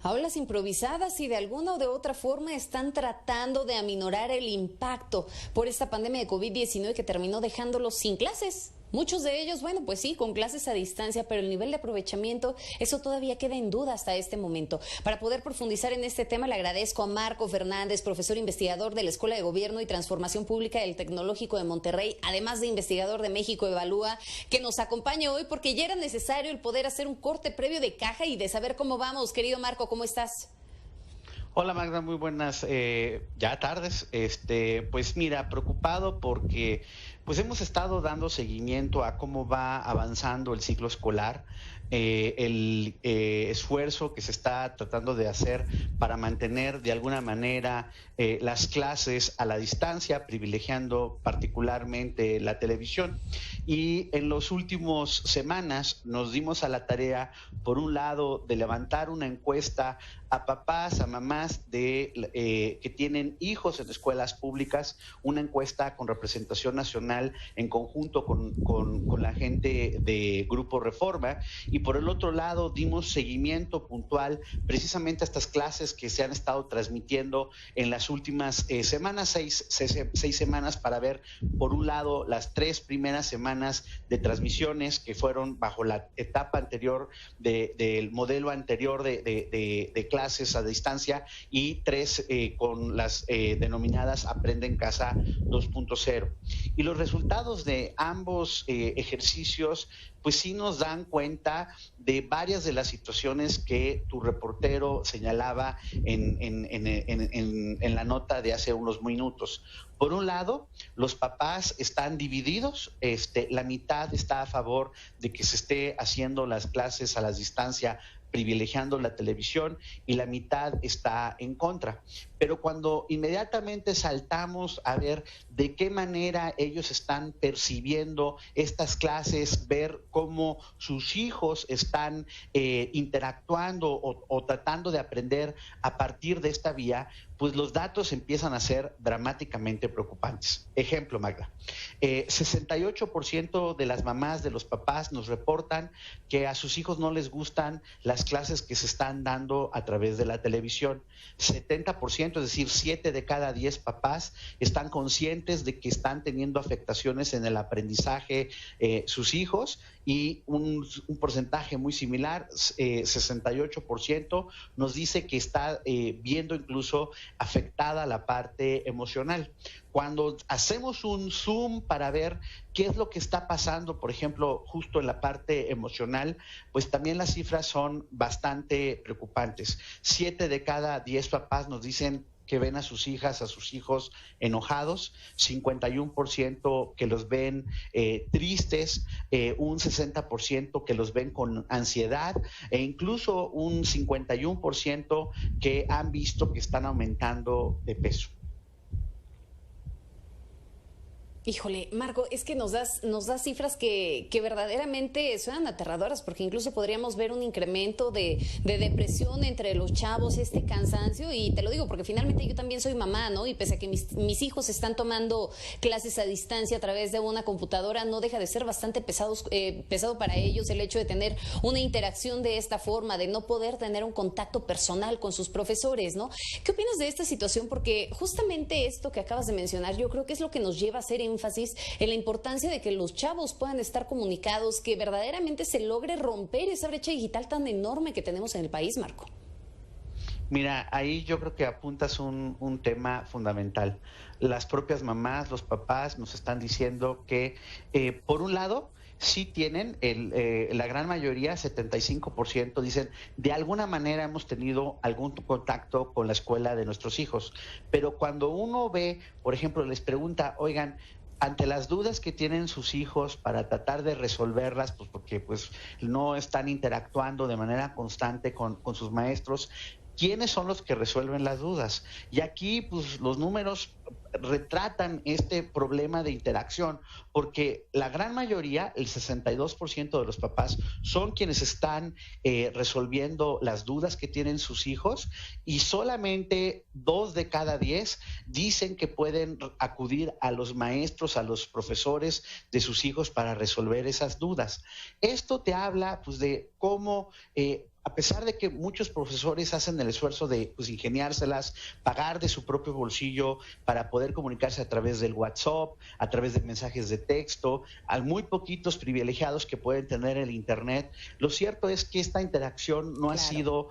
Aulas improvisadas y de alguna o de otra forma están tratando de aminorar el impacto por esta pandemia de COVID-19 que terminó dejándolos sin clases. Muchos de ellos, bueno, pues sí, con clases a distancia, pero el nivel de aprovechamiento, eso todavía queda en duda hasta este momento. Para poder profundizar en este tema, le agradezco a Marco Fernández, profesor investigador de la Escuela de Gobierno y Transformación Pública del Tecnológico de Monterrey, además de investigador de México Evalúa, que nos acompañe hoy porque ya era necesario el poder hacer un corte previo de caja y de saber cómo vamos. Querido Marco, ¿cómo estás? Hola Magda, muy buenas ya tardes. Pues mira, preocupado porque pues hemos estado dando seguimiento a cómo va avanzando el ciclo escolar, el esfuerzo que se está tratando de hacer para mantener de alguna manera las clases a la distancia, privilegiando particularmente la televisión. Y en las últimas semanas nos dimos a la tarea, por un lado, de levantar una encuesta a papás, a mamás que tienen hijos en escuelas públicas, una encuesta con representación nacional en conjunto con la gente de Grupo Reforma, y por el otro lado dimos seguimiento puntual precisamente a estas clases que se han estado transmitiendo en las últimas semanas, seis semanas, para ver, por un lado, las 3 primeras semanas de transmisiones que fueron bajo la etapa anterior del modelo anterior de clases a distancia, y 3 con las denominadas Aprende en Casa 2.0. Y los resultados de ambos ejercicios pues sí nos dan cuenta de varias de las situaciones que tu reportero señalaba en la nota de hace unos minutos. Por un lado, los papás están divididos, la mitad está a favor de que se esté haciendo las clases a la distancia, privilegiando la televisión, y la mitad está en contra. Pero cuando inmediatamente saltamos a ver de qué manera ellos están percibiendo estas clases, ver cómo sus hijos están interactuando o tratando de aprender a partir de esta vía, pues los datos empiezan a ser dramáticamente preocupantes. Ejemplo, Magda, 68% de las mamás, de los papás, nos reportan que a sus hijos no les gustan las clases que se están dando a través de la televisión. 70%, es decir, 7 de cada 10 papás están conscientes de que están teniendo afectaciones en el aprendizaje sus hijos, y un porcentaje muy similar, 68%, nos dice que está viendo incluso afectada la parte emocional. Cuando hacemos un zoom para ver qué es lo que está pasando, por ejemplo, justo en la parte emocional, pues también las cifras son bastante preocupantes. 7 de cada 10 papás nos dicen que ven a sus hijas, a sus hijos enojados, 51% que los ven tristes, un 60% que los ven con ansiedad, e incluso un 51% que han visto que están aumentando de peso. Híjole, Marco, es que nos das cifras que verdaderamente suenan aterradoras, porque incluso podríamos ver un incremento de depresión entre los chavos, este cansancio, y te lo digo porque finalmente yo también soy mamá, ¿no? Y pese a que mis hijos están tomando clases a distancia a través de una computadora, no deja de ser bastante pesado para ellos el hecho de tener una interacción de esta forma, de no poder tener un contacto personal con sus profesores, ¿no? ¿Qué opinas de esta situación? Porque justamente esto que acabas de mencionar, yo creo que es lo que nos lleva a hacer énfasis en la importancia de que los chavos puedan estar comunicados, que verdaderamente se logre romper esa brecha digital tan enorme que tenemos en el país, Marco. Mira, ahí yo creo que apuntas un tema fundamental. Las propias mamás, los papás nos están diciendo que, por un lado, sí tienen, la gran mayoría, 75%, dicen, de alguna manera hemos tenido algún contacto con la escuela de nuestros hijos. Pero cuando uno ve, por ejemplo, les pregunta, oigan, ante las dudas que tienen sus hijos para tratar de resolverlas, pues porque pues no están interactuando de manera constante con sus maestros, ¿quiénes son los que resuelven las dudas? Y aquí, pues, los números retratan este problema de interacción, porque la gran mayoría, el 62% de los papás, son quienes están resolviendo las dudas que tienen sus hijos, y solamente 2 de cada 10 dicen que pueden acudir a los maestros, a los profesores de sus hijos para resolver esas dudas. Esto te habla, pues, de cómo a pesar de que muchos profesores hacen el esfuerzo de pues, ingeniárselas, pagar de su propio bolsillo para poder comunicarse a través del WhatsApp, a través de mensajes de texto, hay muy poquitos privilegiados que pueden tener el Internet. Lo cierto es que esta interacción no ha sido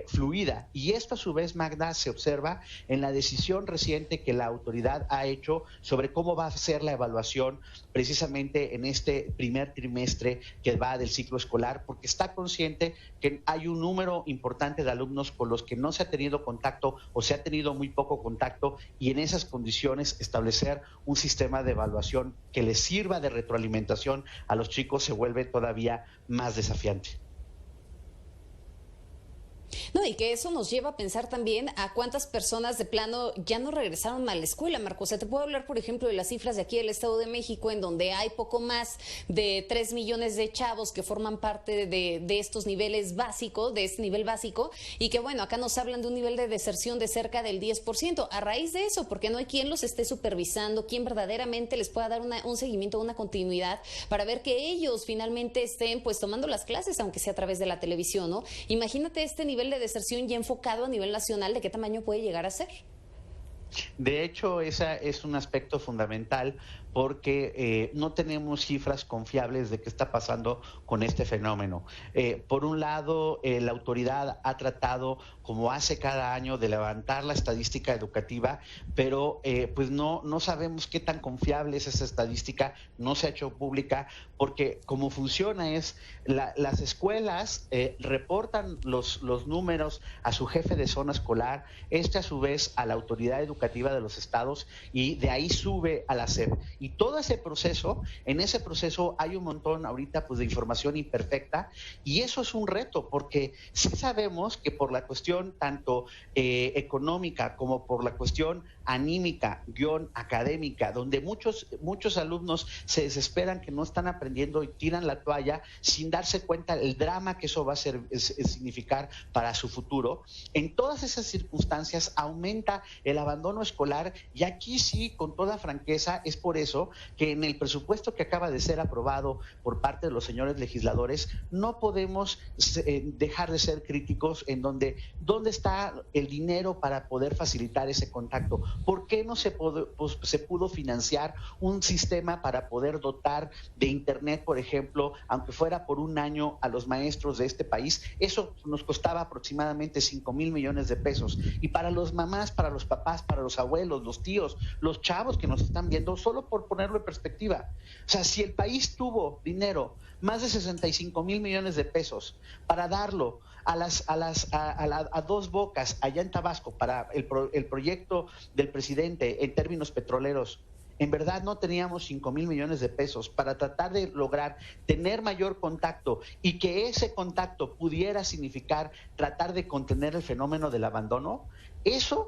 fluida, y esto a su vez, Magda, se observa en la decisión reciente que la autoridad ha hecho sobre cómo va a ser la evaluación precisamente en este primer trimestre que va del ciclo escolar, porque está consciente que hay un número importante de alumnos con los que no se ha tenido contacto o se ha tenido muy poco contacto, y en esas condiciones establecer un sistema de evaluación que les sirva de retroalimentación a los chicos se vuelve todavía más desafiante. No, y que eso nos lleva a pensar también a cuántas personas de plano ya no regresaron a la escuela, Marco. O sea, te puedo hablar, por ejemplo, de las cifras de aquí del Estado de México, en donde hay poco más de 3 millones de chavos que forman parte de estos niveles básicos, de este nivel básico, y que bueno, acá nos hablan de un nivel de deserción de cerca del 10%. A raíz de eso, porque no hay quien los esté supervisando, quien verdaderamente les pueda dar un seguimiento, una continuidad, para ver que ellos finalmente estén pues tomando las clases, aunque sea a través de la televisión, ¿no? Imagínate este nivel de deserción ya enfocado a nivel nacional, ¿de qué tamaño puede llegar a ser? De hecho, ese es un aspecto fundamental porque no tenemos cifras confiables de qué está pasando con este fenómeno. Por un lado, la autoridad ha tratado, como hace cada año, de levantar la estadística educativa, pero pues no sabemos qué tan confiable es esa estadística, no se ha hecho pública, porque como funciona es, las escuelas reportan los números a su jefe de zona escolar, a su vez a la autoridad educativa de los estados, y de ahí sube a la SEP. Y todo ese proceso, en ese proceso hay un montón ahorita pues de información imperfecta, y eso es un reto, porque sí sabemos que por la cuestión tanto económica como por la cuestión anímica, académica, donde muchos alumnos se desesperan, que no están aprendiendo y tiran la toalla sin darse cuenta el drama que eso va a significar para su futuro. En todas esas circunstancias aumenta el abandono escolar, y aquí sí, con toda franqueza, es por eso que en el presupuesto que acaba de ser aprobado por parte de los señores legisladores no podemos dejar de ser críticos en dónde está el dinero para poder facilitar ese contacto. ¿Por qué no se pudo financiar un sistema para poder dotar de internet, por ejemplo, aunque fuera por un año, a los maestros de este país? Eso nos costaba aproximadamente 5,000 millones de pesos. Y para los mamás, para los papás, para los abuelos, los tíos, los chavos que nos están viendo, solo por ponerlo en perspectiva. O sea, si el país tuvo dinero, más de 65,000 millones de pesos, para darlo a Dos Bocas, allá en Tabasco, para el proyecto del presidente en términos petroleros, en verdad no teníamos 5,000 millones de pesos para tratar de lograr tener mayor contacto, y que ese contacto pudiera significar tratar de contener el fenómeno del abandono. Esa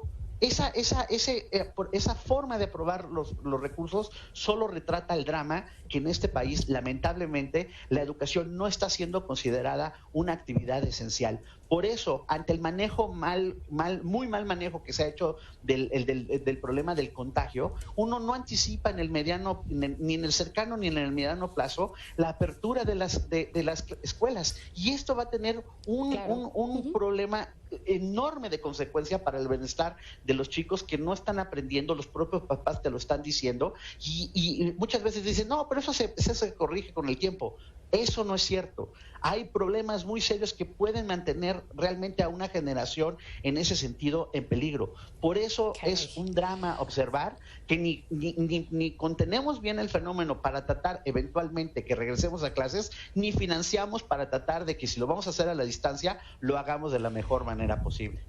forma de aprobar los recursos solo retrata el drama que en este país, lamentablemente, la educación no está siendo considerada una actividad esencial. Por eso, ante el manejo muy mal manejo que se ha hecho del problema del contagio, uno no anticipa en el mediano, ni en el cercano ni en el mediano plazo, la apertura de las escuelas. Y esto va a tener un problema enorme de consecuencia para el bienestar de los chicos, que no están aprendiendo, los propios papás te lo están diciendo, y muchas veces dicen, no, pero eso se corrige con el tiempo. Eso no es cierto. Hay problemas muy serios que pueden mantener realmente a una generación en ese sentido en peligro. Por eso es un drama observar que ni contenemos bien el fenómeno para tratar eventualmente que regresemos a clases, ni financiamos para tratar de que, si lo vamos a hacer a la distancia, lo hagamos de la mejor manera posible.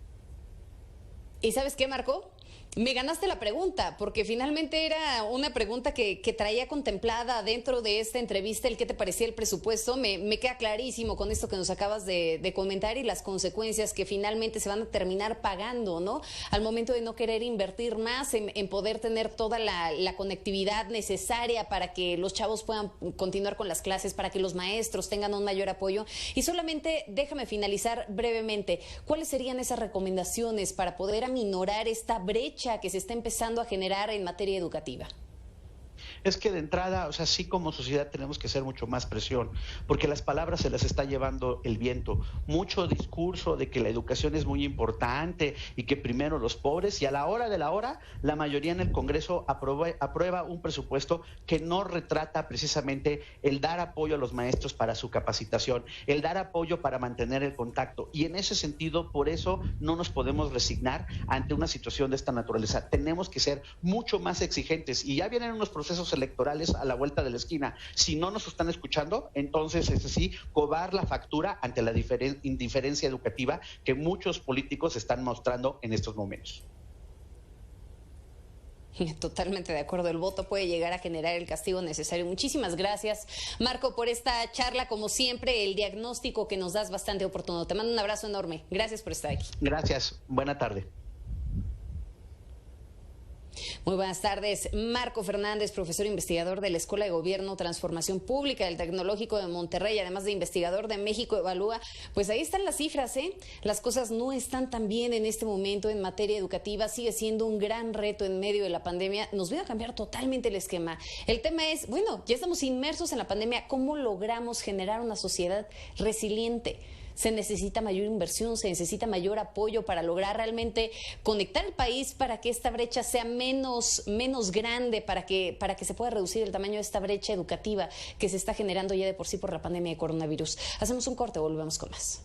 ¿Y sabes qué, Marco? Me ganaste la pregunta, porque finalmente era una pregunta que traía contemplada dentro de esta entrevista, el qué te parecía el presupuesto. Me queda clarísimo con esto que nos acabas de comentar, y las consecuencias que finalmente se van a terminar pagando, ¿no? Al momento de no querer invertir más en poder tener toda la conectividad necesaria para que los chavos puedan continuar con las clases, para que los maestros tengan un mayor apoyo. Y solamente déjame finalizar brevemente, ¿cuáles serían esas recomendaciones para poder aminorar esta brecha que se está empezando a generar en materia educativa? Es que de entrada, o sea, sí como sociedad tenemos que hacer mucho más presión, porque las palabras se las está llevando el viento. Mucho discurso de que la educación es muy importante y que primero los pobres, y a la hora de la hora, la mayoría en el Congreso aprueba un presupuesto que no retrata precisamente el dar apoyo a los maestros para su capacitación, el dar apoyo para mantener el contacto. Y en ese sentido, por eso no nos podemos resignar ante una situación de esta naturaleza. Tenemos que ser mucho más exigentes, y ya vienen unos procesos electorales a la vuelta de la esquina. Si no nos están escuchando, entonces es así, cobrar la factura ante la indiferencia educativa que muchos políticos están mostrando en estos momentos. Totalmente de acuerdo, el voto puede llegar a generar el castigo necesario. Muchísimas gracias, Marco, por esta charla. Como siempre, el diagnóstico que nos das bastante oportuno. Te mando un abrazo enorme. Gracias por estar aquí. Gracias. Buena tarde. Muy buenas tardes. Marco Fernández, profesor investigador de la Escuela de Gobierno, Transformación Pública del Tecnológico de Monterrey, además de investigador de México Evalúa. Pues ahí están las cifras, ¿eh? Las cosas no están tan bien en este momento en materia educativa. Sigue siendo un gran reto en medio de la pandemia. Nos viene a cambiar totalmente el esquema. El tema es, bueno, ya estamos inmersos en la pandemia. ¿Cómo logramos generar una sociedad resiliente? Se necesita mayor inversión, se necesita mayor apoyo para lograr realmente conectar el país para que esta brecha sea menos grande, para que se pueda reducir el tamaño de esta brecha educativa que se está generando ya de por sí por la pandemia de coronavirus. Hacemos un corte, volvemos con más.